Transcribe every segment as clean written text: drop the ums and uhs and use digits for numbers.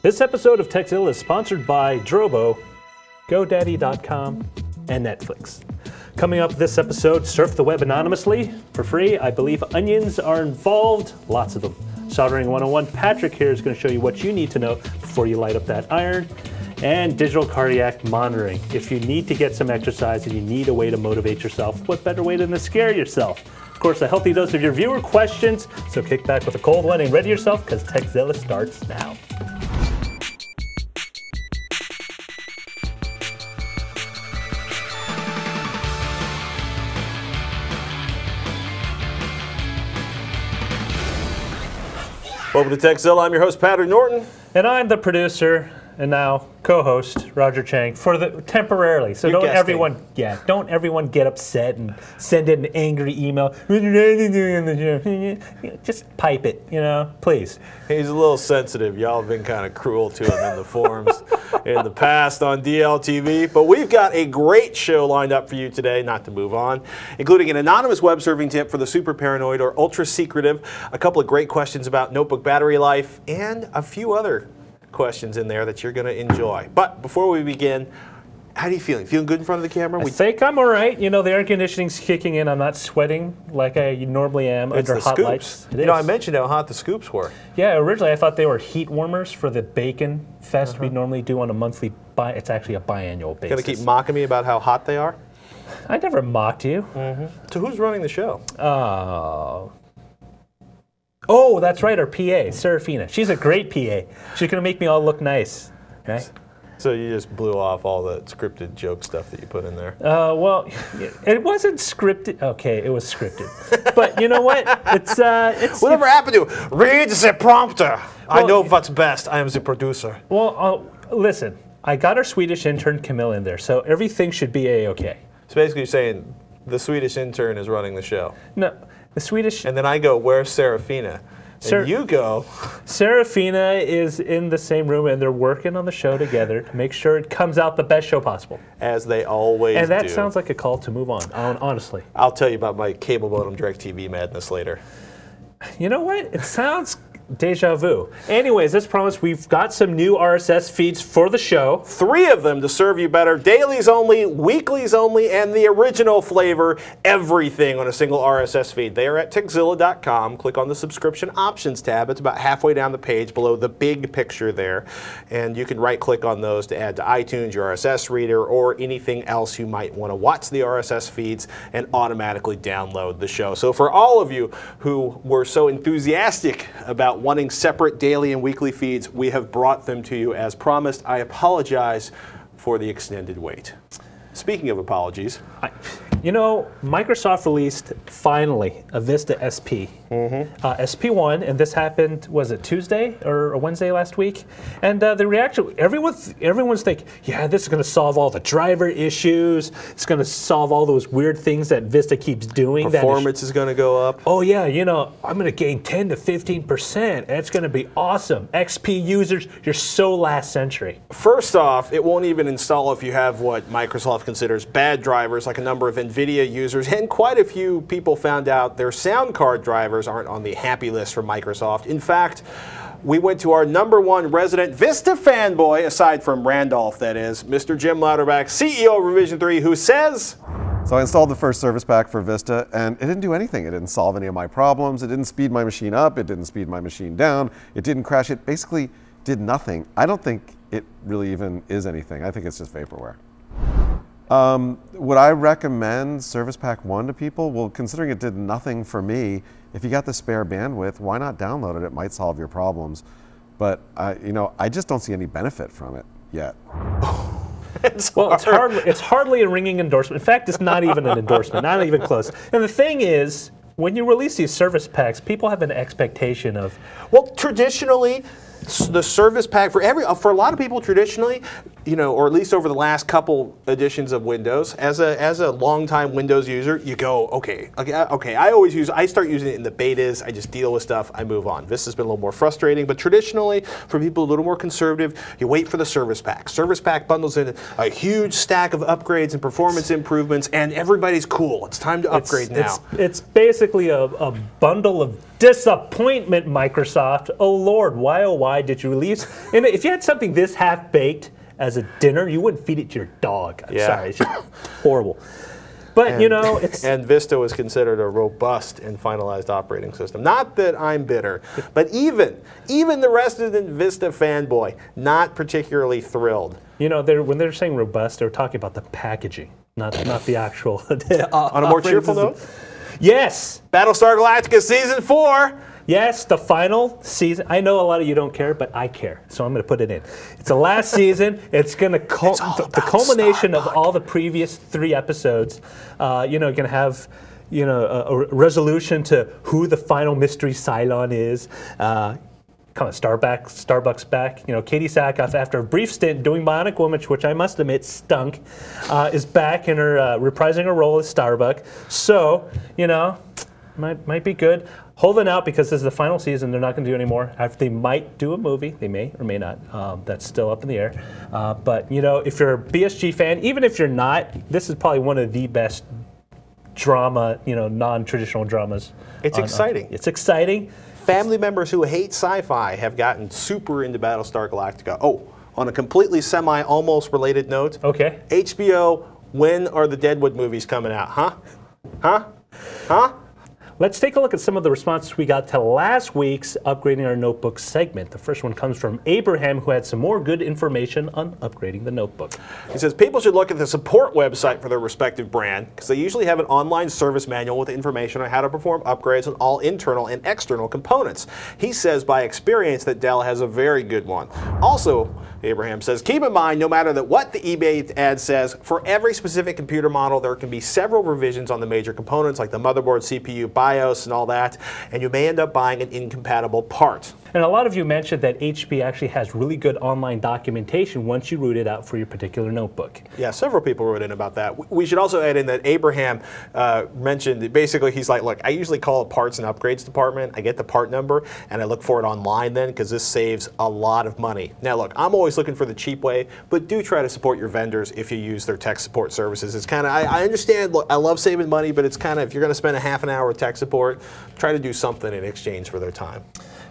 This episode of Tekzilla is sponsored by Drobo, GoDaddy.com, and Netflix. Coming up this episode, surf the web anonymously for free. I believe onions are involved, lots of them. Soldering 101, Patrick here is going to show you what you need to know before you light up that iron. And digital cardiac monitoring. If you need to get some exercise and you need a way to motivate yourself, what better way than to scare yourself? Of course, a healthy dose of your viewer questions, so kick back with a cold one and ready yourself because Tekzilla starts now. Welcome to Tekzilla. I'm your host, Patrick Norton. And I'm the producer and now co-host Roger Chang for the temporarily. So don't everyone get upset and send in an angry email. Just pipe it, please. He's a little sensitive. Y'all have been kind of cruel to him in the forums in the past on DLTV. But we've got a great show lined up for you today, not to move on, including an anonymous web surfing tip for the super paranoid or ultra secretive, a couple of great questions about notebook battery life, and a few other questions in there that you're going to enjoy. But before we begin, how are you feeling? Feeling good in front of the camera? I think I'm all right. The air conditioning's kicking in. I'm not sweating like I normally am under hot lights. I mentioned how hot the scoops were. Yeah, originally I thought they were heat warmers for the bacon fest we normally do on a monthly, it's actually a biannual basis. Going to keep mocking me about how hot they are? I never mocked you. So who's running the show? Oh, that's right, our PA, Serafina. She's a great PA. She's going to make me all look nice. Okay? So you just blew off all the scripted joke stuff that you put in there. Well, it wasn't scripted. Okay, it was scripted. But you know what? It's whatever happened to read the prompter. Well, I know what's best. I am the producer. Well, listen. I got our Swedish intern Camille in there, so everything should be a-okay. So basically, you're saying the Swedish intern is running the show. No. The Swedish... And then I go, where's Serafina? And you go... Serafina is in the same room, and they're working on the show together to make sure it comes out the best show possible. As they always do. And that sounds like a call to move on, honestly. I'll tell you about my cable modem DirecTV madness later. You know what? It sounds... deja vu. Anyways, as promised, we've got some new RSS feeds for the show. 3 of them to serve you better. Dailies only, weeklies only, and the original flavor. Everything on a single RSS feed. They are at Tekzilla.com. Click on the subscription options tab. It's about halfway down the page below the big picture there. And you can right-click on those to add to iTunes, your RSS reader, or anything else you might want to watch the RSS feeds and automatically download the show. So for all of you who were so enthusiastic about wanting separate daily and weekly feeds, we have brought them to you as promised. I apologize for the extended wait. Speaking of apologies. Microsoft released, finally, a Vista SP. SP1, and this happened, was it Tuesday or Wednesday last week? And the reaction, everyone's thinking, yeah, this is going to solve all the driver issues. It's going to solve all those weird things that Vista keeps doing. Performance is going to go up. Oh yeah, I'm going to gain 10 to 15%. It's going to be awesome. XP users, you're so last century. First off, it won't even install if you have what Microsoft considers bad drivers, like a number of NVIDIA users, and quite a few people found out their sound card drivers aren't on the happy list for Microsoft. In fact, we went to our #1 resident Vista fanboy, aside from Randolph, that is, Mr. Jim Louderback, CEO of Revision 3, who says... So I installed the first service pack for Vista, and it didn't do anything. It didn't solve any of my problems. It didn't speed my machine up. It didn't speed my machine down. It didn't crash. It basically did nothing. I don't think it really even is anything. I think it's just vaporware. Would I recommend Service Pack 1 to people? Well, considering it did nothing for me, if you got the spare bandwidth, why not download it? It might solve your problems. But, I just don't see any benefit from it yet. It's hardly a ringing endorsement. In fact, it's not even an endorsement, not even close. And the thing is, when you release these service packs, people have an expectation of... Well, traditionally, the service pack for a lot of people traditionally, or at least over the last couple editions of Windows, as a longtime Windows user, you go, okay. I start using it in the betas. I just deal with stuff. I move on. This has been a little more frustrating, but traditionally, for people a little more conservative, you wait for the service pack. Service pack bundles in a huge stack of upgrades and performance improvements, and everybody's cool. It's time to upgrade now. It's basically a bundle of disappointment, Microsoft. Oh Lord, why oh why why did you release? And if you had something this half-baked as a dinner, you wouldn't feed it to your dog. I'm sorry, it's just horrible. But, you know, it's... And Vista was considered a robust and finalized operating system. Not that I'm bitter, but even the resident Vista fanboy, not particularly thrilled. You know, when they're saying robust, they're talking about the packaging, not the actual... On a more cheerful note? Yes! Battlestar Galactica Season 4! Yes, the final season. I know a lot of you don't care, but I care, so I'm going to put it in. It's the last season. It's going to the culmination of all the previous 3 episodes. You know, you're going to have, you know, a resolution to who the final mystery Cylon is. Come on, Starbucks back. You know, Katie Sackhoff, after a brief stint doing Bionic Woman, which I must admit stunk, is back in her reprising her role as Starbuck. So, you know, might be good. Holding out because this is the final season. They're not going to do any more. They might do a movie. They may or may not. That's still up in the air. But, you know, if you're a BSG fan, even if you're not, this is probably one of the best drama, you know, non-traditional dramas. It's exciting. It's exciting. Family members who hate sci-fi have gotten super into Battlestar Galactica. Oh, on a completely almost related note. Okay. HBO, when are the Deadwood movies coming out? Huh? Huh? Huh? Let's take a look at some of the responses we got to last week's Upgrading Our Notebook segment. The first one comes from Abraham, who had some more good information on upgrading the notebook. He says people should look at the support website for their respective brand because they usually have an online service manual with information on how to perform upgrades on all internal and external components. He says by experience that Dell has a very good one. Also, Abraham says, keep in mind, no matter what the eBay ad says, for every specific computer model, there can be several revisions on the major components like the motherboard, CPU, BIOS, and all that, and you may end up buying an incompatible part. And a lot of you mentioned that HP actually has really good online documentation once you root it out for your particular notebook. Yeah, several people wrote in about that. We should also add in that Abraham mentioned that basically he's like, look, I usually call the parts and upgrades department, I get the part number, and I look for it online then because this saves a lot of money. Now look, I'm always looking for the cheap way, but do try to support your vendors if you use their tech support services. It's kind of, I understand, look, I love saving money, but it's kind of, if you're going to spend a half an hour with tech support, try to do something in exchange for their time.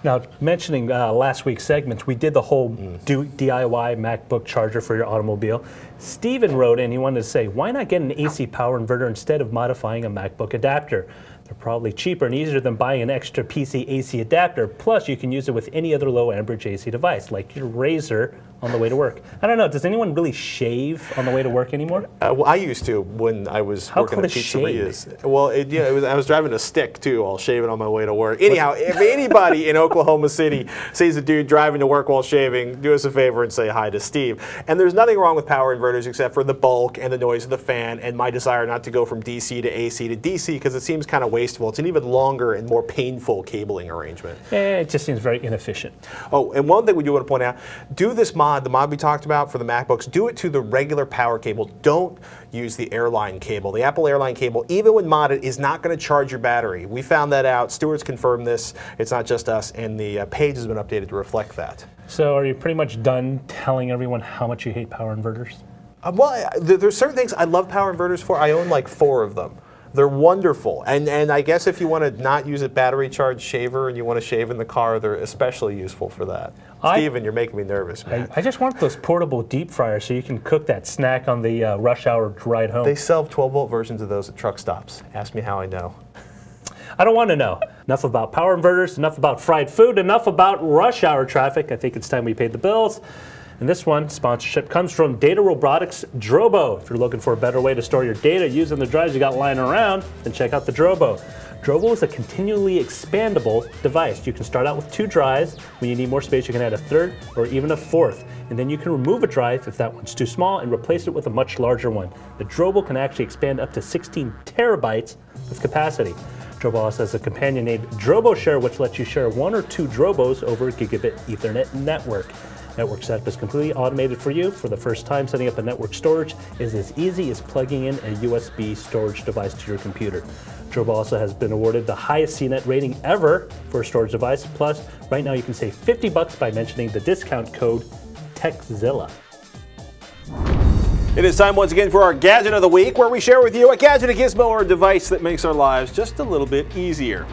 Now, mentioning last week's segments, we did the whole DIY MacBook charger for your automobile. Steven wrote in, he wanted to say, why not get an AC power inverter instead of modifying a MacBook adapter? They're probably cheaper and easier than buying an extra PC AC adapter. Plus, you can use it with any other low amperage AC device, like your Razer on the way to work. I don't know, does anyone really shave on the way to work anymore? Well, I used to when I was working at pizzerias. Well, I was driving a stick too while shaving on my way to work. Anyhow, if anybody in Oklahoma City sees a dude driving to work while shaving, do us a favor and say hi to Steve. And there's nothing wrong with power inverters except for the bulk and the noise of the fan and my desire not to go from DC to AC to DC because it seems kind of wasteful. It's an even longer and more painful cabling arrangement. It just seems very inefficient. Oh, and one thing we do want to point out, do this mod, the mod we talked about for the MacBooks, do it to the regular power cable. Don't use the airline cable. The Apple airline cable, even when modded, is not going to charge your battery. We found that out. Stewart's confirmed this. It's not just us, and the page has been updated to reflect that. So are you pretty much done telling everyone how much you hate power inverters? Well, there's certain things I love power inverters for. I own like 4 of them. They're wonderful, and I guess if you want to not use a battery charged shaver and you want to shave in the car, they're especially useful for that. Steven, you're making me nervous, man. I just want those portable deep fryers so you can cook that snack on the rush hour ride home. They sell 12-volt versions of those at truck stops. Ask me how I know. I don't want to know. Enough about power inverters, enough about fried food, enough about rush hour traffic. I think it's time we paid the bills. And this one, sponsorship, comes from Data Robotics Drobo. If you're looking for a better way to store your data using the drives you got lying around, then check out the Drobo. Drobo is a continually expandable device. You can start out with 2 drives. When you need more space, you can add a 3rd or even a 4th. And then you can remove a drive if that one's too small and replace it with a much larger one. The Drobo can actually expand up to 16 terabytes of capacity. Drobo also has a companion named DroboShare, which lets you share 1 or 2 Drobos over a gigabit Ethernet network. Network setup is completely automated for you. For the first time, setting up a network storage is as easy as plugging in a USB storage device to your computer. Drobo also has been awarded the highest CNET rating ever for a storage device. Plus, right now you can save $50 by mentioning the discount code Tekzilla. It is time once again for our Gadget of the Week, where we share with you a gadget, a gizmo, or a device that makes our lives just a little bit easier.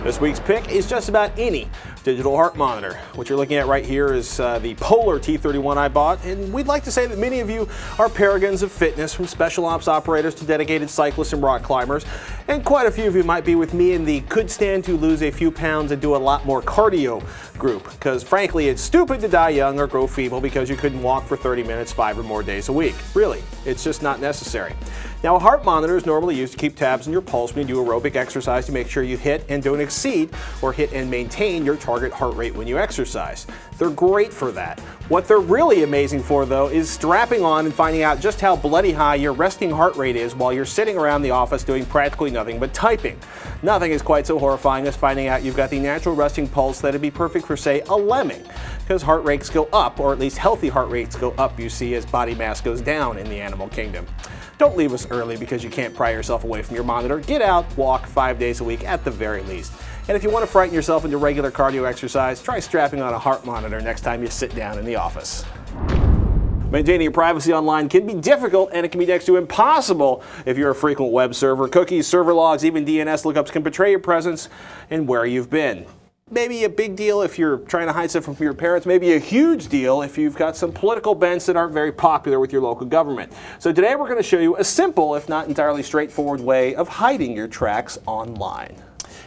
This week's pick is just about any digital heart monitor. What you're looking at right here is the Polar T31 I bought, and we'd like to say that many of you are paragons of fitness, from special ops operators to dedicated cyclists and rock climbers, and quite a few of you might be with me in the could stand to lose a few pounds and do a lot more cardio group, because frankly it's stupid to die young or grow feeble because you couldn't walk for 30 minutes 5 or more days a week. Really, it's just not necessary. Now, a heart monitor is normally used to keep tabs on your pulse when you do aerobic exercise to make sure you hit and don't exceed or hit and maintain your target heart rate when you exercise. They're great for that. What they're really amazing for, though, is strapping on and finding out just how bloody high your resting heart rate is while you're sitting around the office doing practically nothing but typing. Nothing is quite so horrifying as finding out you've got the natural resting pulse that'd be perfect for, say, a lemming, because heart rates go up, or at least healthy heart rates go up, you see, as body mass goes down in the animal kingdom. Don't leave us early because you can't pry yourself away from your monitor. Get out, walk 5 days a week at the very least. And if you want to frighten yourself into regular cardio exercise, try strapping on a heart monitor next time you sit down in the office. Maintaining your privacy online can be difficult, and it can be next to impossible if you're a frequent web server. Cookies, server logs, even DNS lookups can betray your presence and where you've been. Maybe a big deal if you're trying to hide stuff from your parents, maybe a huge deal if you've got some political bents that aren't very popular with your local government. So today we're going to show you a simple, if not entirely straightforward way of hiding your tracks online.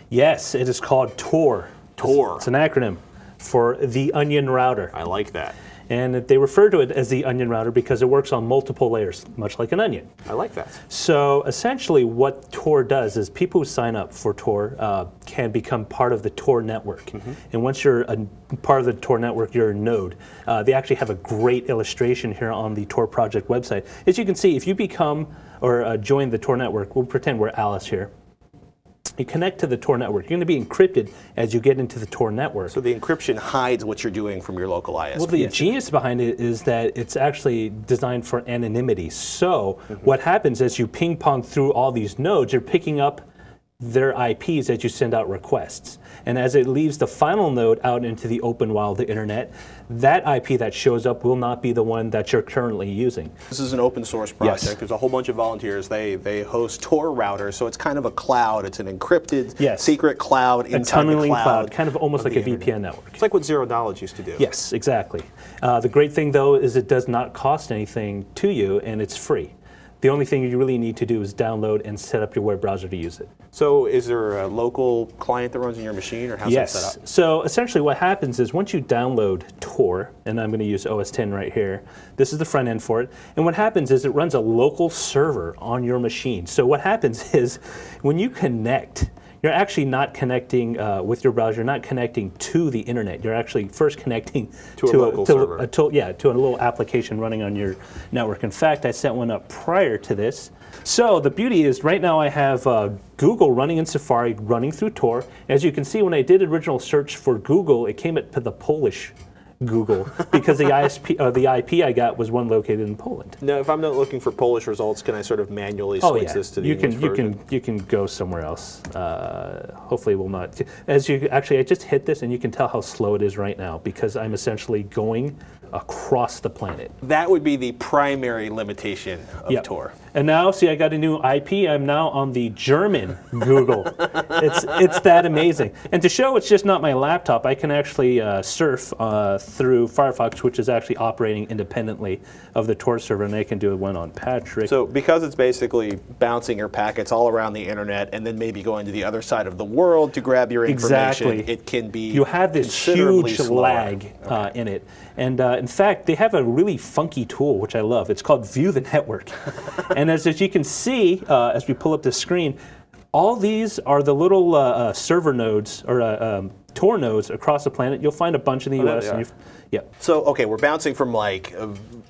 Yes, it is called Tor. Tor. It's an acronym for the Onion Router. I like that. And they refer to it as the Onion Router because it works on multiple layers, much like an onion. I like that. So essentially what Tor does is people who sign up for Tor can become part of the Tor network. Mm-hmm. And once you're a part of the Tor network, you're a node. They actually have a great illustration here on the Tor project website. As you can see, if you become or join the Tor network, we'll pretend we're Alice here. You connect to the Tor network. You're going to be encrypted as you get into the Tor network. So the encryption hides what you're doing from your local ISP. Well, the genius behind it is that it's actually designed for anonymity. So what happens is you ping pong through all these nodes, you're picking up their IPs as you send out requests. And as it leaves the final node out into the open wild, the internet, that IP that shows up will not be the one that you're currently using. This is an open source project. Yes. There's a whole bunch of volunteers. They host Tor routers, so it's kind of a cloud. It's an encrypted secret cloud inside the tunneling cloud. Kind of almost like a VPN network. It's like what Zero Knowledge used to do. Yes, exactly. The great thing, though, is it does not cost anything to you, and it's free. The only thing you really need to do is download and set up your web browser to use it. So is there a local client that runs on your machine, or how's that set up? So essentially what happens is once you download Tor, and I'm going to use OS X right here, this is the front end for it, and what happens is it runs a local server on your machine. So what happens is when you connect, you're actually not connecting with your browser, you're not connecting to the internet. You're actually first connecting to a local server. To a little application running on your network. In fact, I set one up prior to this. So the beauty is right now I have Google running in Safari, running through Tor. As you can see, when I did original search for Google, it came up to the Polish Google because the the IP I got was one located in Poland. Now, if I'm not looking for Polish results, can I sort of manually switch this to the English version? You can go somewhere else. Hopefully, it will not. As you actually, I just hit this, and you can tell how slow it is right now because I'm essentially going across the planet. That would be the primary limitation of Tor. And now, see, I got a new IP. I'm now on the German Google. It's that amazing. And to show it's just not my laptop, I can actually surf through Firefox, which is actually operating independently of the Tor server, and I can do one on Patrick. So because it's basically bouncing your packets all around the internet and then maybe going to the other side of the world to grab your information, it can be you have this huge lag in it. And in fact, they have a really funky tool, which I love. It's called View the Network. And as you can see, as we pull up the screen, all these are the little server nodes, or Tor nodes across the planet. You'll find a bunch in the US. And So, okay, we're bouncing from like,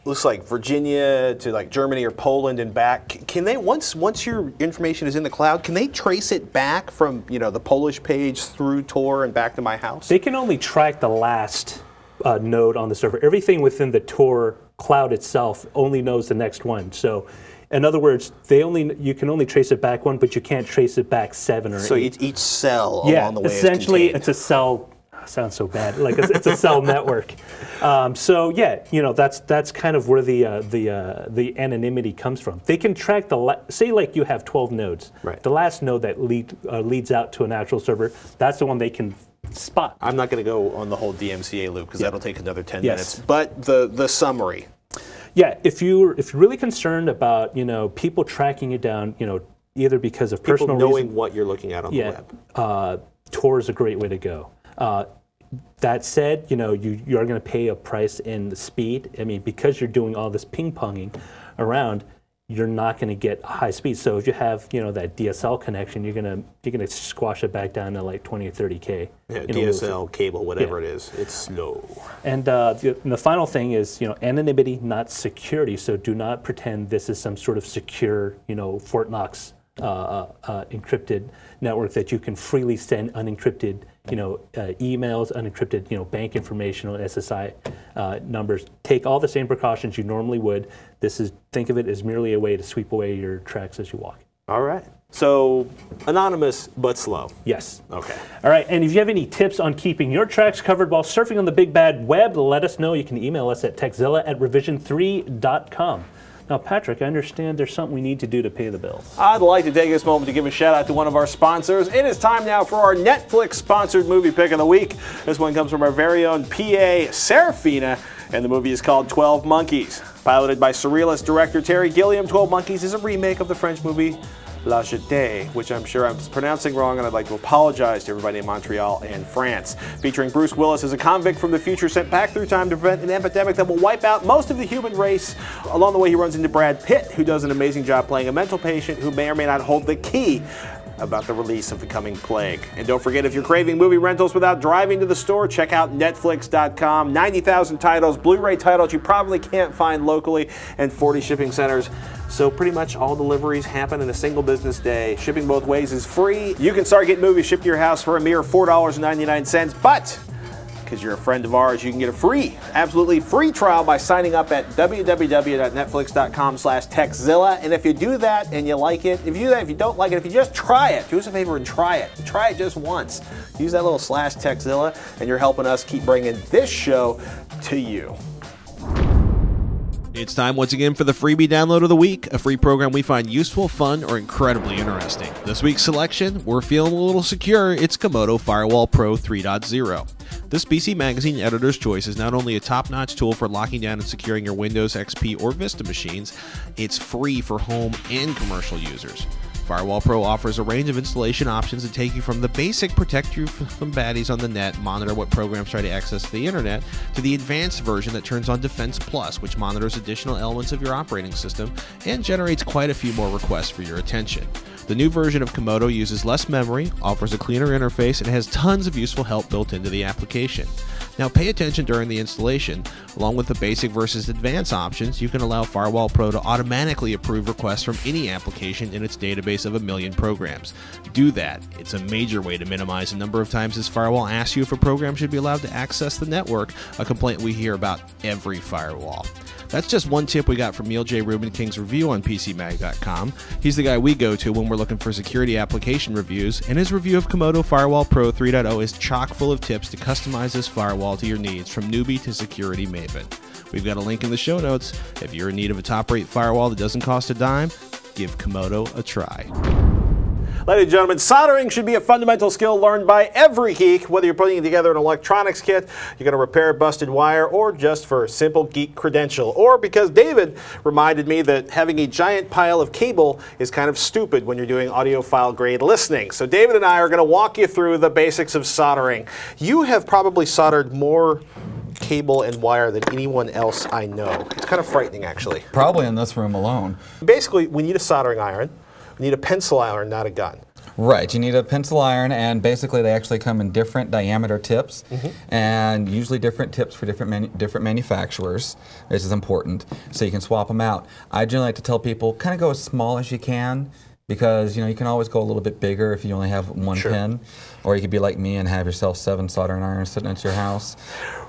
looks like Virginia to like Germany or Poland and back. Can they, once your information is in the cloud, can they trace it back from, the Polish page through Tor and back to my house? They can only track the last node on the server. Everything within the Tor cloud itself only knows the next one. So, in other words, you can only trace it back one, but you can't trace it back 7 or 8. So each cell along the way essentially is contained. It's a cell. Sounds so bad. Like it's a cell network. So yeah, that's kind of where the anonymity comes from. They can track say like you have 12 nodes. Right. The last node that leads out to an actual server, that's the one they can spot. I'm not going to go on the whole DMCA loop because that'll take another 10 Yes. minutes. But the summary. Yeah, if you're really concerned about people tracking you down, either because of personal People knowing reasons, what you're looking at on the web. Tor is a great way to go. That said, you are going to pay a price in the speed. I mean, because you're doing all this ping-ponging around, you're not going to get high speed. So if you have, that DSL connection, you're gonna squash it back down to like 20 or 30K. Yeah, DSL, cable, whatever it is, it's slow. And the final thing is, anonymity, not security. So do not pretend this is some sort of secure, Fort Knox encrypted network that you can freely send unencrypted, emails, unencrypted, bank information, SSI numbers. Take all the same precautions you normally would. Think of it as merely a way to sweep away your tracks as you walk. All right. So anonymous but slow. Yes. Okay. All right. And if you have any tips on keeping your tracks covered while surfing on the big bad web, let us know. You can email us at tekzilla@revision3.com. Now, Patrick, I understand there's something we need to do to pay the bills. I'd like to take this moment to give a shout out to one of our sponsors. It is time now for our Netflix sponsored movie pick of the week. This one comes from our very own PA, Serafina, and the movie is called 12 Monkeys. Piloted by surrealist director Terry Gilliam, 12 Monkeys is a remake of the French movie La Jetée, which I'm sure I'm pronouncing wrong, and I'd like to apologize to everybody in Montreal and France. Featuring Bruce Willis as a convict from the future sent back through time to prevent an epidemic that will wipe out most of the human race. Along the way, he runs into Brad Pitt, who does an amazing job playing a mental patient who may or may not hold the key about the release of the coming plague. And don't forget, if you're craving movie rentals without driving to the store, check out Netflix.com. 90,000 titles, Blu-ray titles you probably can't find locally, and 40 shipping centers. So pretty much all deliveries happen in a single business day. Shipping both ways is free. You can start getting movies shipped to your house for a mere $4.99, but because you're a friend of ours, you can get a absolutely free trial by signing up at www.netflix.com/Tekzilla. And if you do that and you like it, if you don't like it, if you just try it, do us a favor and try it. Try it just once. Use that little /Tekzilla, and you're helping us keep bringing this show to you. It's time once again for the freebie download of the week, a free program we find useful, fun, or incredibly interesting. This week's selection, we're feeling a little secure, it's Komodo Firewall Pro 3.0. This PC Magazine Editor's Choice is not only a top-notch tool for locking down and securing your Windows, XP, or Vista machines, it's free for home and commercial users. Firewall Pro offers a range of installation options that take you from the basic protect you from baddies on the net, monitor what programs try to access the internet, to the advanced version that turns on Defense Plus, which monitors additional elements of your operating system and generates quite a few more requests for your attention. The new version of Komodo uses less memory, offers a cleaner interface, and has tons of useful help built into the application. Now pay attention during the installation. Along with the basic versus advanced options, you can allow Firewall Pro to automatically approve requests from any application in its database of 1 million programs. Do that. It's a major way to minimize the number of times this firewall asks you if a program should be allowed to access the network, a complaint we hear about every firewall. That's just one tip we got from Neil J. Rubin King's review on PCMag.com. He's the guy we go to when we're looking for security application reviews, and his review of Komodo Firewall Pro 3.0 is chock full of tips to customize this firewall to your needs, from newbie to security maven. We've got a link in the show notes. If you're in need of a top-rate firewall that doesn't cost a dime, give Komodo a try. Ladies and gentlemen, soldering should be a fundamental skill learned by every geek, whether you're putting together an electronics kit, you're going to repair a busted wire, or just for a simple geek credential, or because David reminded me that having a giant pile of cable is kind of stupid when you're doing audiophile grade listening. So David and I are going to walk you through the basics of soldering. You have probably soldered more cable and wire than anyone else I know. It's kind of frightening, actually. Probably in this room alone. Basically, we need a soldering iron. We need a pencil iron, not a gun. Right, you need a pencil iron, and basically they actually come in different diameter tips, and usually different tips for different manufacturers, which is important, so you can swap them out. I generally like to tell people, kind of go as small as you can, because you can always go a little bit bigger if you only have one pin, or you could be like me and have yourself 7 soldering irons sitting at your house.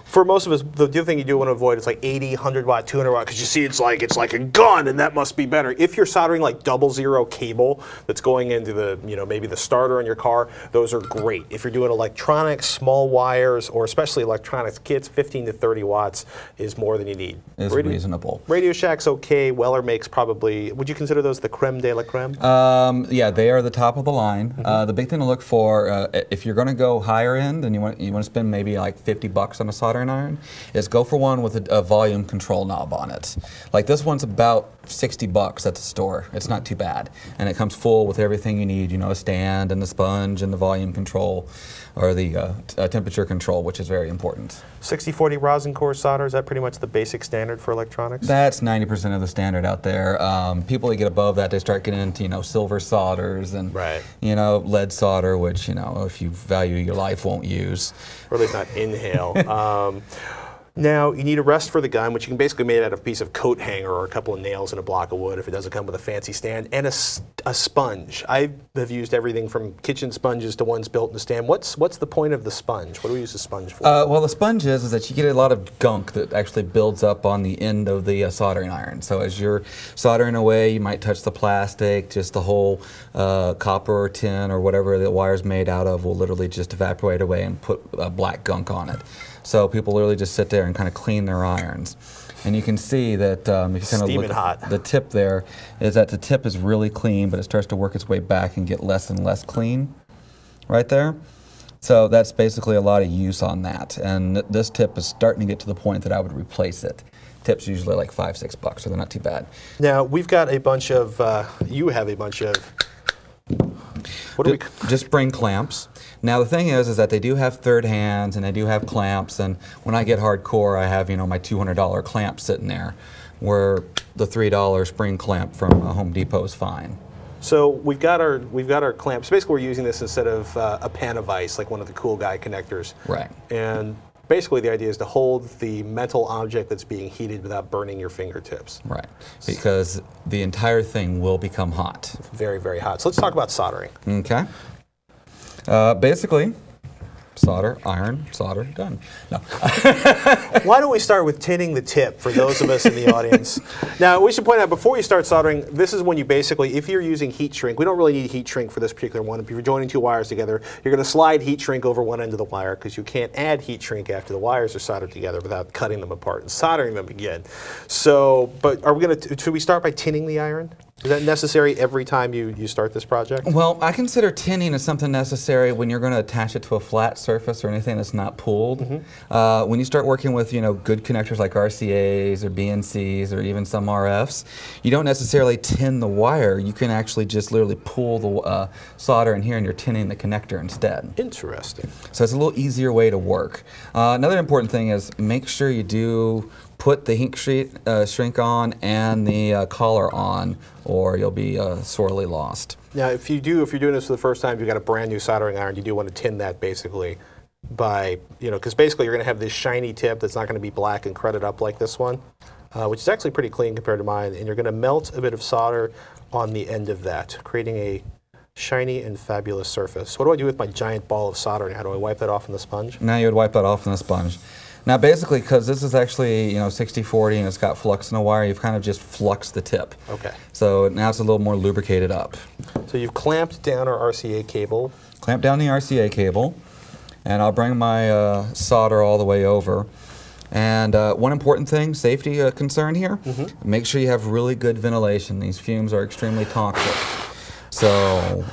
For most of us, the other thing you do want to avoid is like 80, 100 watt, 200 watt, because you see it's like a gun, and that must be better. If you're soldering like 00 cable that's going into the, maybe the starter in your car, those are great. If you're doing electronics, small wires, or especially electronics kits, 15 to 30 watts is more than you need. It's reasonable. Radio Shack's okay. Weller makes probably, would you consider those the creme de la creme? Yeah, they are the top of the line. The big thing to look for, if you're going to go higher end and you want to spend maybe like $50 on a soldering iron, is go for one with a volume control knob on it. Like this one's about $60 at the store. It's not too bad, and it comes full with everything you need. A stand and the sponge and the volume control, or the temperature control, which is very important. 6040 rosin core solder, is that pretty much the basic standard for electronics? That's 90% of the standard out there. People that get above that, they start getting into silver solders and lead solder, which if you value your life, won't use. Or at least not inhale. Now, you need a rest for the gun, which you can basically make out of a piece of coat hanger or a couple of nails and a block of wood if it doesn't come with a fancy stand, and a sponge. I have used everything from kitchen sponges to ones built in the stand. What's the point of the sponge? What do we use the sponge for? Well, the sponge is that you get a lot of gunk that actually builds up on the end of the soldering iron. So as you're soldering away, you might touch the plastic, just the whole copper or tin or whatever the wire's made out of will literally just evaporate away and put black gunk on it. So people literally just sit there and kind of clean their irons. And you can see that if you kind of look at the tip there, is that the tip is really clean, but it starts to work its way back and get less and less clean right there. So that's basically a lot of use on that. And this tip is starting to get to the point that I would replace it. Tips usually like $5, $6, so they're not too bad. Now, we've got a bunch of, you have a bunch of, just spring clamps. Now the thing is that they do have third hands and they do have clamps, and when I get hardcore, I have my $200 clamp sitting there, where the $3 spring clamp from Home Depot is fine. So we've got our clamps. Basically, we're using this instead of a pan of ice, like one of the cool guy connectors. Right. And basically, the idea is to hold the metal object that's being heated without burning your fingertips. Right. Because the entire thing will become hot. Very, very hot. So let's talk about soldering. Okay. Basically, solder, iron, solder, done. No. Why don't we start with tinning the tip for those of us in the audience? Now, we should point out, before you start soldering, this is when you basically, if you're using heat shrink, we don't really need heat shrink for this particular one. If you're joining two wires together, you're going to slide heat shrink over one end of the wire, because you can't add heat shrink after the wires are soldered together without cutting them apart and soldering them again. So, but are we going to, should we start by tinning the iron? Is that necessary every time you start this project? Well, I consider tinning as something necessary when you're going to attach it to a flat surface or anything that's not pulled. When you start working with good connectors like RCAs or BNCs or even some RFs, you don't necessarily tin the wire. You can actually just literally pull the solder in here, and you're tinning the connector instead. Interesting. So it's a little easier way to work. Another important thing is make sure you do put the heat shrink on and the collar on, or you'll be sorely lost. Now, if you're doing this for the first time, you've got a brand new soldering iron, you do want to tin that basically by, because basically you're going to have this shiny tip that's not going to be black and crudded up like this one, which is actually pretty clean compared to mine, and you're going to melt a bit of solder on the end of that, creating a shiny and fabulous surface. What do I do with my giant ball of solder? How do I wipe that off in the sponge? Now you would wipe that off in the sponge. Now basically, because this is actually 60-40 and it's got flux in the wire, you've kind of just fluxed the tip. Okay. So now it's a little more lubricated up. So you've clamped down our RCA cable. Clamp down the RCA cable, and I'll bring my solder all the way over. And one important thing, safety concern here, make sure you have really good ventilation. These fumes are extremely toxic. So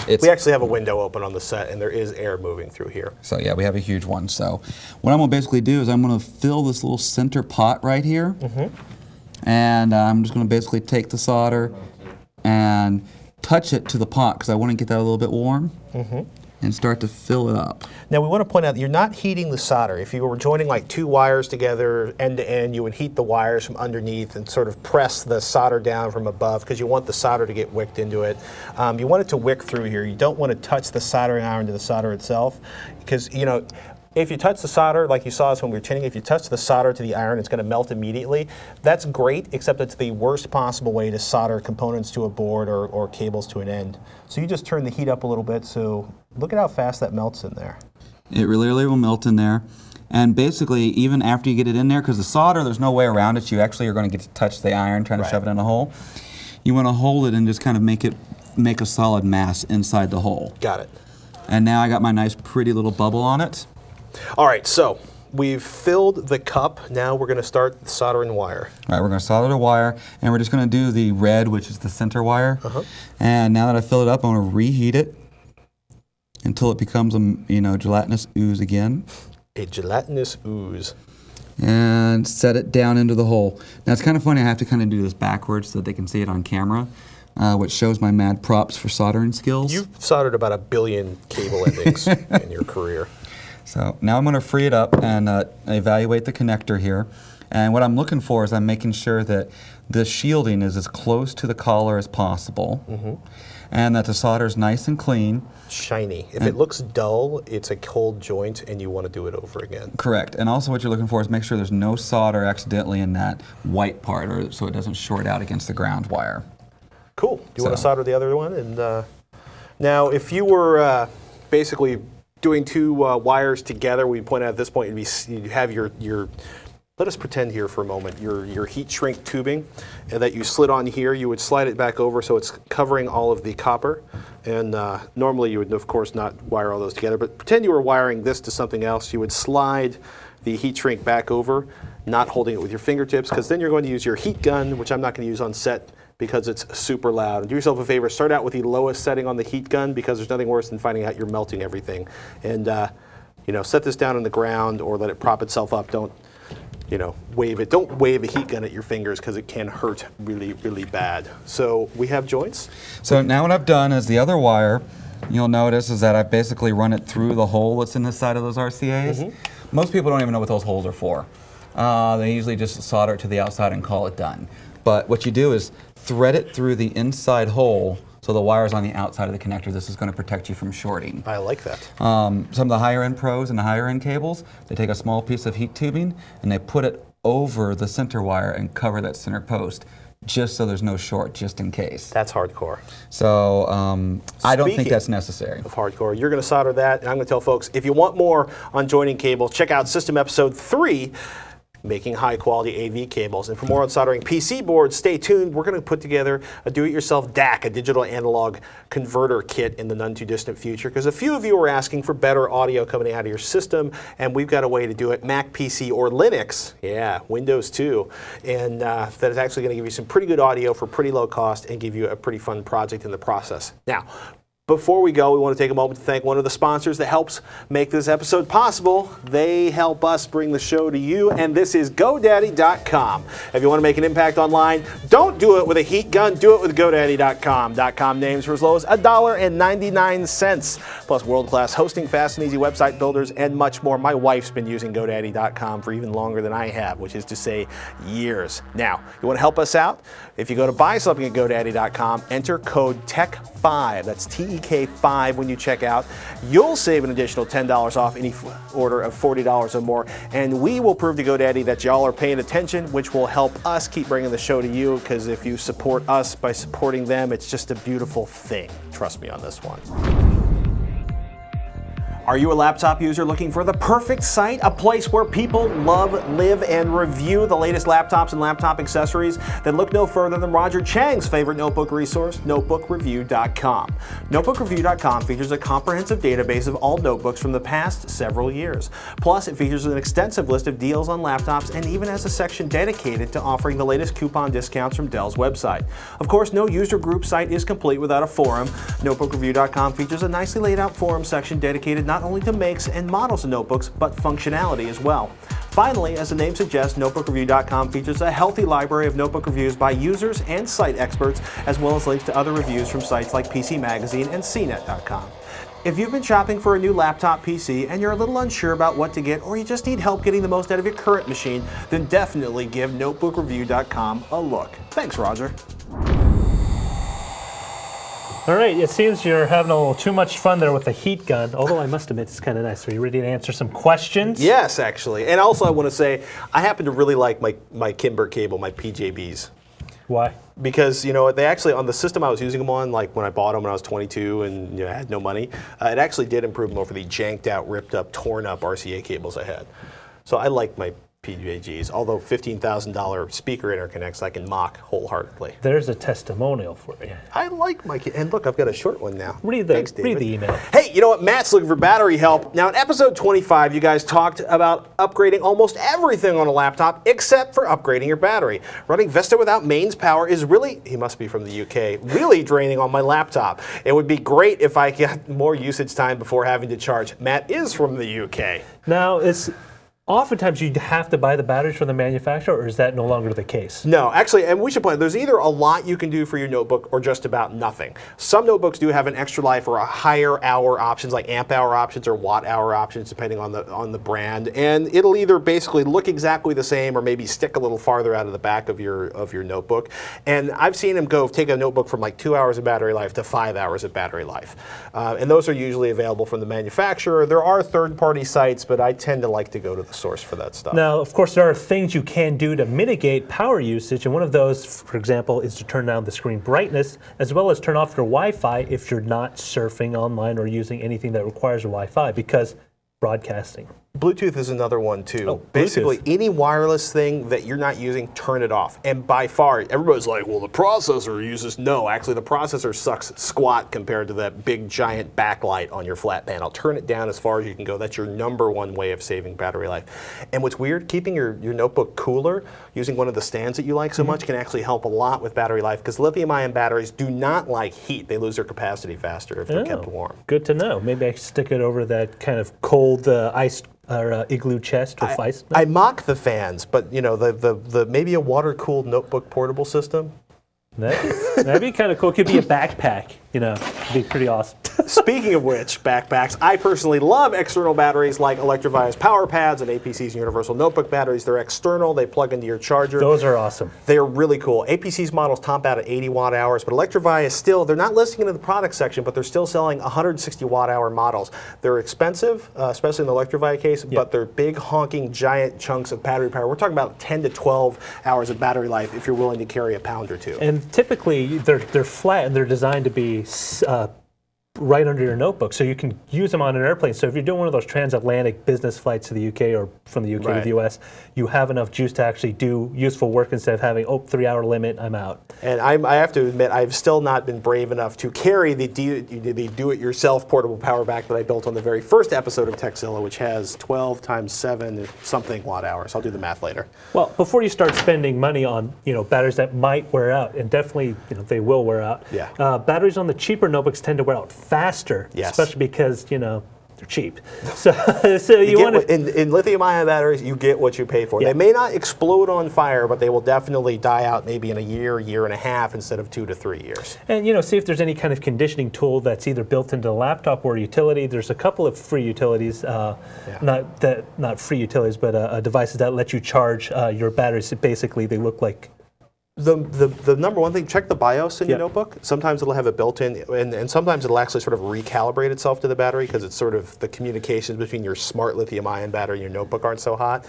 we actually have a window open on the set, and there is air moving through here. So yeah, we have a huge one. So what I'm going to basically do is I'm going to fill this little center pot right here, and I'm just going to basically take the solder and touch it to the pot, because I want to get that a little bit warm, and start to fill it up. Now we want to point out that you're not heating the solder. If you were joining like two wires together end to end, you would heat the wires from underneath and sort of press the solder down from above, because you want the solder to get wicked into it. You want it to wick through here. You don't want to touch the soldering iron to the solder itself, because if you touch the solder, like you saw us when we were tinning, if you touch the solder to the iron, it's going to melt immediately. That's great, except it's the worst possible way to solder components to a board or cables to an end. So you just turn the heat up a little bit, so look at how fast that melts in there. It really will melt in there. And basically, even after you get it in there, because the solder, there's no way around it, you actually are going to get to touch the iron trying to shove it in a hole. You want to hold it and just kind of make a solid mass inside the hole. Got it. And now I got my nice pretty little bubble on it. All right, so we've filled the cup. Now we're going to start soldering wire. All right, we're going to solder the wire, and we're just going to do the red, which is the center wire. And now that I filled it up, I'm going to reheat it until it becomes a gelatinous ooze again. A gelatinous ooze. And set it down into the hole. Now it's kind of funny, I have to kind of do this backwards so that they can see it on camera, which shows my mad props for soldering skills. You've soldered about 1 billion cable endings in your career. So now I'm going to free it up and evaluate the connector here. And what I'm looking for is I'm making sure that the shielding is as close to the collar as possible, and that the solder is nice and clean. Shiny. If it looks dull, it's a cold joint and you want to do it over again. Correct. And also what you're looking for is make sure there's no solder accidentally in that white part, so it doesn't short out against the ground wire. Cool. Do you want to solder the other one? And now, if you were basically doing two wires together, we point out at this point you'd have your let us pretend here for a moment, your heat shrink tubing that you slid on here, you would slide it back over so it's covering all of the copper. And normally you would, of course, not wire all those together, but pretend you were wiring this to something else. You would slide the heat shrink back over, not holding it with your fingertips, because then you're going to use your heat gun, which I'm not going to use on set because it's super loud. And do yourself a favor, start out with the lowest setting on the heat gun, because there's nothing worse than finding out you're melting everything. And set this down on the ground or let it prop itself up. Don't wave it. Don't wave a heat gun at your fingers because it can hurt really, really bad. So we have joints. So now what I've done is the other wire, you'll notice, is that I've basically run it through the hole that's in the side of those RCAs. Most people don't even know what those holes are for. They usually just solder it to the outside and call it done. But what you do is thread it through the inside hole so the wire's on the outside of the connector. This is going to protect you from shorting. I like that. Some of the higher end pros and the higher end cables, they take a small piece of heat tubing and they put it over the center wire and cover that center post, just so there's no short, just in case. That's hardcore. So I don't think that's necessary. Of hardcore, you're going to solder that, and I'm going to tell folks, if you want more on joining cables, check out System Episode 3, making high-quality AV cables. And for more on soldering PC boards, stay tuned. We're going to put together a do-it-yourself DAC, a digital analog converter kit, in the none-too-distant future, because a few of you are asking for better audio coming out of your system, and we've got a way to do it, Mac, PC, or Linux, yeah, Windows 2, and that is actually going to give you some pretty good audio for pretty low cost and give you a pretty fun project in the process. Now, before we go, we want to take a moment to thank one of the sponsors that helps make this episode possible. They help us bring the show to you, and this is GoDaddy.com. If you want to make an impact online, don't do it with a heat gun, do it with GoDaddy.com. .com names for as low as $1.99, plus world-class hosting, fast and easy website builders, and much more. My wife's been using GoDaddy.com for even longer than I have, which is to say years. Now, you want to help us out? If you go to buy something at GoDaddy.com, enter code TEK5, that's TEK5 when you check out. You'll save an additional $10 off any order of $40 or more, and we will prove to GoDaddy that y'all are paying attention, which will help us keep bringing the show to you, because if you support us by supporting them, it's just a beautiful thing. Trust me on this one. Are you a laptop user looking for the perfect site? A place where people love, live, and review the latest laptops and laptop accessories? Then look no further than Roger Chang's favorite notebook resource, NotebookReview.com. NotebookReview.com features a comprehensive database of all notebooks from the past several years. Plus, it features an extensive list of deals on laptops and even has a section dedicated to offering the latest coupon discounts from Dell's website. Of course, no user group site is complete without a forum. NotebookReview.com features a nicely laid out forum section dedicated not only to makes and models of notebooks, but functionality as well. Finally, as the name suggests, NotebookReview.com features a healthy library of notebook reviews by users and site experts, as well as links to other reviews from sites like PC Magazine and CNET.com. If you've been shopping for a new laptop PC and you're a little unsure about what to get, or you just need help getting the most out of your current machine, then definitely give NotebookReview.com a look. Thanks, Roger. All right, it seems you're having a little too much fun there with the heat gun, although I must admit it's kind of nice. Are you ready to answer some questions? Yes, actually. And also I want to say, I happen to really like my Kimber cable, my PJBs. Why? Because, they actually, on the system I was using them on, like when I bought them when I was 22 and I had no money, it actually did improve them over the janked out, ripped up, torn up RCA cables I had. So I like my PJGs, although $15,000 speaker interconnects I can mock wholeheartedly. There's a testimonial for you. I like my and look, I've got a short one now. Read the email. Hey, you know what? Matt's looking for battery help. Now, in episode 25, you guys talked about upgrading almost everything on a laptop except for upgrading your battery. Running Vista without mains power is really, he must be from the UK, really draining on my laptop. It would be great if I got more usage time before having to charge. Matt is from the UK. Now, it's oftentimes you have to buy the batteries from the manufacturer, or is that no longer the case? No, actually, and we should point out, there's either a lot you can do for your notebook or just about nothing. Some notebooks do have an extra life or a higher hour options, like amp hour options or watt hour options, depending on the brand. And it'll either basically look exactly the same or maybe stick a little farther out of the back of your notebook. And I've seen them take a notebook from like 2 hours of battery life to 5 hours of battery life. And those are usually available from the manufacturer. There are third-party sites, but I tend to like to go to the source for that stuff. Now, of course, there are things you can do to mitigate power usage, and one of those, for example, is to turn down the screen brightness, as well as turn off your Wi-Fi if you're not surfing online or using anything that requires a Wi-Fi, because broadcasting. Bluetooth is another one too. Oh, basically, Bluetooth. any wireless thing that you're not using, turn it off. And by far, everybody's like, well, the processor uses, no, actually the processor sucks squat compared to that big giant backlight on your flat panel. Turn it down as far as you can go. That's your #1 way of saving battery life. And what's weird, keeping your notebook cooler using one of the stands that you like so much can actually help a lot with battery life, because lithium-ion batteries do not like heat. They lose their capacity faster if they're kept warm. Good to know. Maybe I should stick it over that kind of cold ice or igloo chest with ice. I mock the fans, but you know, the maybe a water-cooled notebook portable system. That'd be kind of cool. It could be a backpack, you know, it'd be pretty awesome. Speaking of which, backpacks, I personally love external batteries like Electrovaya's power pads and APC's universal notebook batteries. They're external, they plug into your charger. Those are awesome. They're really cool. APC's models top out at 80 watt hours, but Electrovaya is still, they're not listing it in the product section, but they're still selling 160 watt hour models. They're expensive, especially in the Electrovaya case, but they're big honking giant chunks of battery power. We're talking about 10 to 12 hours of battery life if you're willing to carry a pound or two. And typically they're flat and they're designed to be right under your notebook, so you can use them on an airplane. So if you're doing one of those transatlantic business flights to the UK or from the UK to the US, you have enough juice to actually do useful work instead of having, 3-hour limit, I'm out. And I have to admit, I've still not been brave enough to carry the do-it-yourself portable power bank that I built on the very first episode of Tekzilla, which has 12 times 7 something watt hours. I'll do the math later. Well, before you start spending money on batteries that might wear out, and definitely they will wear out. Yeah. Batteries on the cheaper notebooks tend to wear out faster, especially because they're cheap. So you want to in lithium-ion batteries, you get what you pay for. They may not explode on fire, but they will definitely die out maybe in a year and a half instead of 2 to 3 years. And see if there's any kind of conditioning tool that's either built into the laptop or utility. There's a couple of free utilities, not free utilities, but devices that let you charge your batteries. Basically, they look like. The #1 thing, check the BIOS in your notebook. Sometimes it'll have it built in, and sometimes it'll actually sort of recalibrate itself to the battery because it's sort of the communications between your smart lithium-ion battery and your notebook aren't so hot.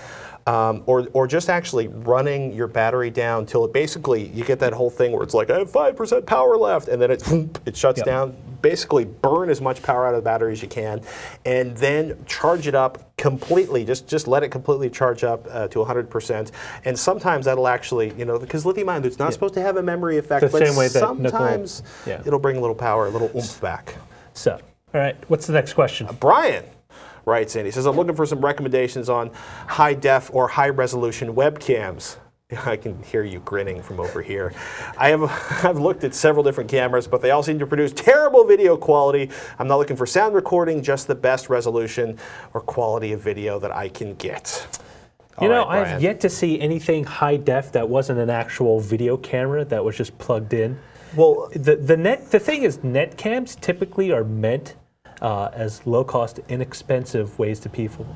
Or just actually running your battery down till it basically, you get that whole thing where it's like, I have 5% power left, and then it shuts down. Basically burn as much power out of the battery as you can, and then charge it up completely. Just let it completely charge up to 100%. And sometimes that'll actually, because lithium-ion, it's not supposed to have a memory effect, but same way that sometimes it'll bring a little power, a little oomph back. So, all right, what's the next question? Brian writes in. He says, I'm looking for some recommendations on high-def or high-resolution webcams. I can hear you grinning from over here. I've looked at several different cameras, but they all seem to produce terrible video quality. I'm not looking for sound recording, just the best resolution or quality of video that I can get. I've yet to see anything high def that wasn't an actual video camera that was just plugged in. Well, the thing is, netcams typically are meant as low-cost, inexpensive ways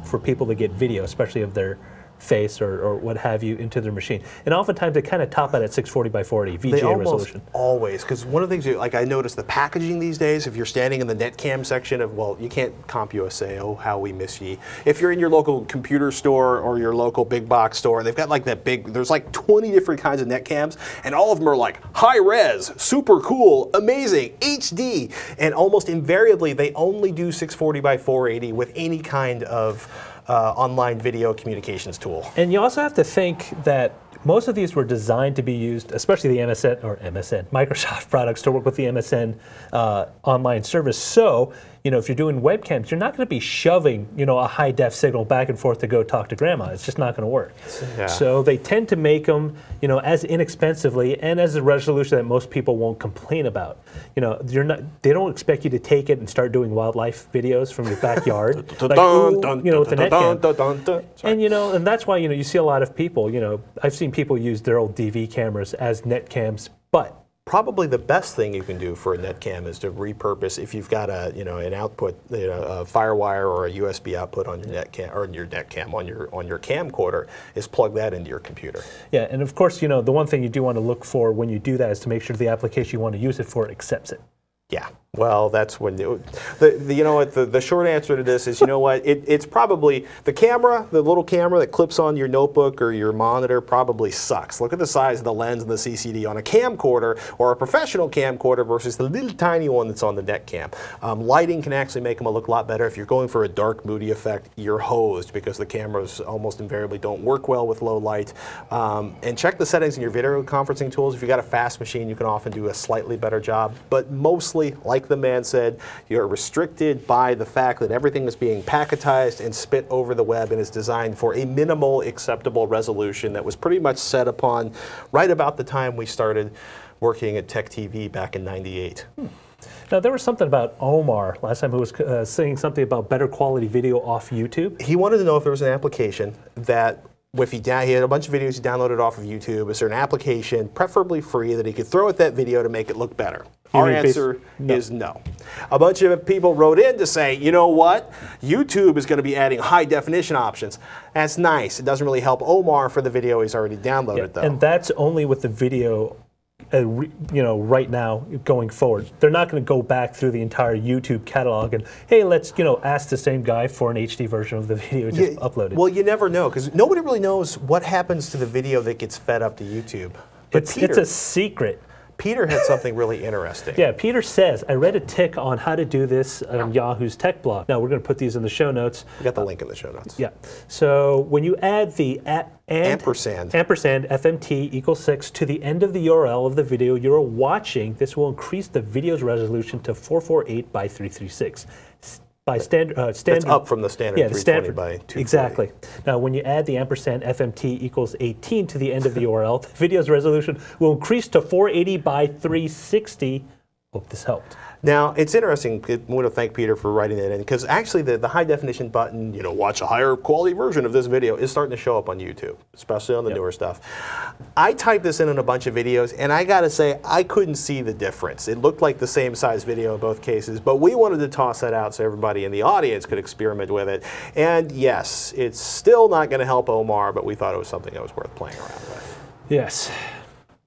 for people to get video, especially of their face or what have you into their machine. And oftentimes they kind of top out at 640 by 480 VGA resolution. Always, because one of the things, I noticed the packaging these days, if you're standing in the netcam section of, you can't CompUSA, oh, how we miss ye. If you're in your local computer store or your local big box store, they've got there's 20 different kinds of netcams, and all of them are like high res, super cool, amazing, HD, and almost invariably they only do 640 by 480 with any kind of online video communications tool. And you also have to think that most of these were designed to be used, especially the Microsoft products, to work with the MSN online service. So, if you're doing webcams, you're not going to be shoving, a high-def signal back and forth to go talk to grandma. It's just not going to work. Yeah. So they tend to make them, as inexpensively and as a resolution that most people won't complain about. They don't expect you to take it and start doing wildlife videos from your backyard, with the netcam. And that's why, you see a lot of people, I've seen people use their old DV cameras as netcams, but probably the best thing you can do for a netcam is to repurpose, if you've got an output, a Firewire or a USB output on your netcam, or your netcam on your camcorder, is plug that into your computer. Yeah, and of course, the one thing you do want to look for when you do that is to make sure the application you want to use it for accepts it. Yeah, well, that's when the short answer to this is, it's probably the camera, the little camera that clips on your notebook or your monitor probably sucks. Look at the size of the lens and the CCD on a camcorder or a professional camcorder versus the little tiny one that's on the netcam. Lighting can actually make them look a lot better. If you're going for a dark, moody effect, you're hosed because the cameras almost invariably don't work well with low light. And check the settings in your video conferencing tools. If you've got a fast machine, you can often do a slightly better job, but mostly, like the man said, you're restricted by the fact that everything is being packetized and spit over the web and is designed for a minimal acceptable resolution that was pretty much set upon right about the time we started working at Tech TV back in '98. Now, there was something about Omar last time who was saying something about better quality video off YouTube. He wanted to know if there was an application that, if he had a bunch of videos he downloaded off of YouTube, is there an application, preferably free, that he could throw at that video to make it look better? Our answer is no. A bunch of people wrote in to say, you know what? YouTube is going to be adding high definition options. That's nice. It doesn't really help Omar for the video he's already downloaded, though. And that's only with the video, right now going forward. They're not going to go back through the entire YouTube catalog and, hey, let's, ask the same guy for an HD version of the video just uploaded. Well, you never know, because nobody really knows what happens to the video that gets fed up to YouTube. But it's a secret. Peter had something really interesting. Yeah, Peter says, I read a tick on how to do this on Yahoo's tech blog. Now, we're going to put these in the show notes. We got the link in the show notes. Yeah. So when you add the ampersand FMT equals 6 to the end of the URL of the video you're watching, this will increase the video's resolution to 448 by 336. By standard, That's up from the standard 320 by 240. Exactly. Now, when you add the ampersand FMT equals 18 to the end of the URL, the video's resolution will increase to 480 by 360. Hope this helped. Now, it's interesting. I want to thank Peter for writing that in, because actually the high definition button, watch a higher quality version of this video, is starting to show up on YouTube, especially on the newer stuff. I typed this in a bunch of videos, and I got to say, I couldn't see the difference. It looked like the same size video in both cases, but we wanted to toss that out so everybody in the audience could experiment with it. And yes, it's still not going to help Omar, but we thought it was something that was worth playing around with. Yes.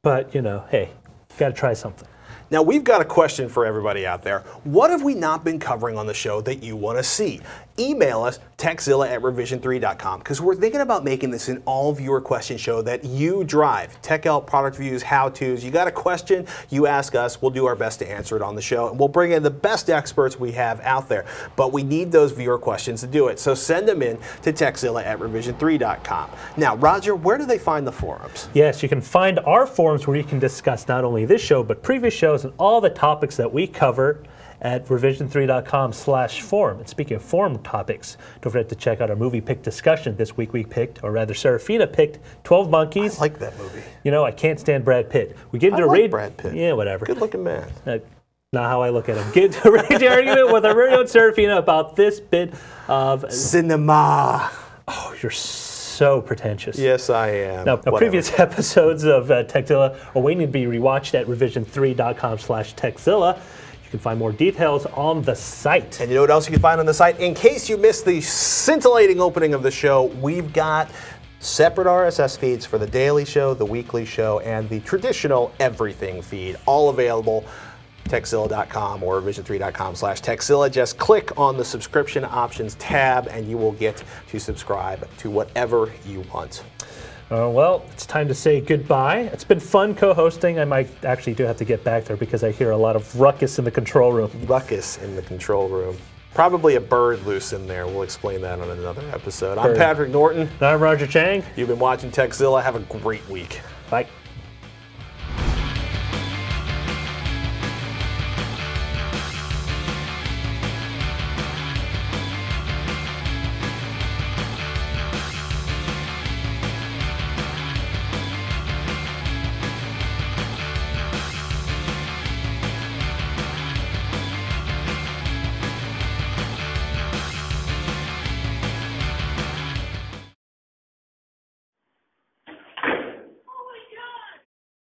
But, hey, got to try something. Now, we've got a question for everybody out there. What have we not been covering on the show that you want to see? Email us, tekzilla@revision3.com, because we're thinking about making this an all-viewer question show that you drive. Tech help, product reviews, how-tos. You got a question, you ask us. We'll do our best to answer it on the show. And we'll bring in the best experts we have out there. But we need those viewer questions to do it. So send them in to tekzilla@revision3.com. Now, Roger, where do they find the forums? Yes, you can find our forums where you can discuss not only this show, but previous shows and all the topics that we cover at revision3.com/forum. And speaking of forum topics, don't forget to check out our movie pick discussion. This week we picked, or rather Serafina picked, 12 Monkeys. I like that movie. I can't stand Brad Pitt. We get into Brad Pitt. Yeah, whatever. Good looking man. Not how I look at him. Get into a raging argument with our very own Serafina about this bit of cinema. Oh, you're so pretentious. Yes, I am. Now previous episodes of Tekzilla are waiting to be rewatched at revision3.com/Tekzilla. You can find more details on the site. And you know what else you can find on the site? In case you missed the scintillating opening of the show, we've got separate RSS feeds for the daily show, the weekly show, and the traditional everything feed, all available. Tekzilla.com or revision3.com/Tekzilla. Just click on the subscription options tab and you will get to subscribe to whatever you want. Well, it's time to say goodbye. It's been fun co-hosting. I might actually do have to get back there because I hear a lot of ruckus in the control room. Ruckus in the control room. Probably a bird loose in there. We'll explain that on another episode. I'm Patrick Norton. I'm Roger Chang. You've been watching Tekzilla. Have a great week. Bye.